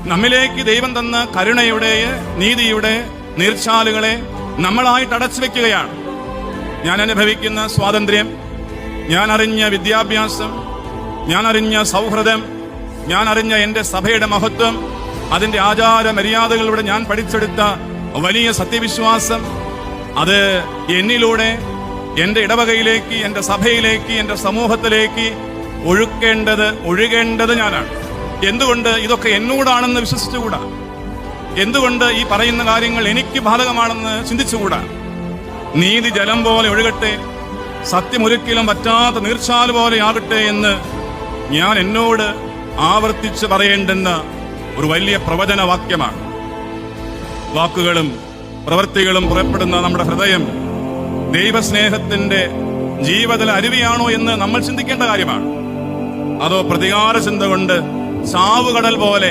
നമ്മിലേക്ക് ദൈവം തന്ന കരുണയുടെ, നീതിയുടെ നീർച്ചാലുകളെ നമ്മളായിട്ട് അടച്ചു വെക്കുകയാണ്. ഞാൻ അനുഭവിക്കുന്ന സ്വാതന്ത്ര്യം, ഞാൻ അറിഞ്ഞ വിദ്യാഭ്യാസം, ഞാൻ അറിഞ്ഞ സൗഹൃദം, ഞാൻ അറിഞ്ഞ എൻ്റെ സഭയുടെ മഹത്വം, അതിൻ്റെ ആചാര മര്യാദകളിലൂടെ ഞാൻ പഠിച്ചെടുത്ത വലിയ സത്യവിശ്വാസം, അത് എന്നിലൂടെ എൻ്റെ ഇടവകയിലേക്ക്, എൻ്റെ സഭയിലേക്ക്, എൻ്റെ സമൂഹത്തിലേക്ക് ഒഴുകേണ്ടത് ഞാനാണ്. എന്തുകൊണ്ട് ഇതൊക്കെ എന്നോടാണെന്ന് വിശ്വസിച്ചുകൂടാ? എന്തുകൊണ്ട് ഈ പറയുന്ന കാര്യങ്ങൾ എനിക്ക് ബാധകമാണെന്ന് ചിന്തിച്ചുകൂടാ? നീതി ജലം പോലെ ഒഴുകട്ടെ, സത്യമൊരിക്കലും പറ്റാത്ത നീർച്ചാല് പോലെയാകട്ടെ എന്ന് ഞാൻ എന്നോട് ആവർത്തിച്ച് പറയേണ്ടുന്ന ഒരു വലിയ പ്രവചനവാക്യമാണ്. വാക്കുകളും പ്രവൃത്തികളും പുറപ്പെടുന്ന നമ്മുടെ ഹൃദയം ദൈവസ്നേഹത്തിന്റെ ജീവതല അരുവിയാണോ എന്ന് നമ്മൾ ചിന്തിക്കേണ്ട കാര്യമാണ്. അതോ പ്രതികാര ചിന്ത കൊണ്ട് ചാവുകടൽ പോലെ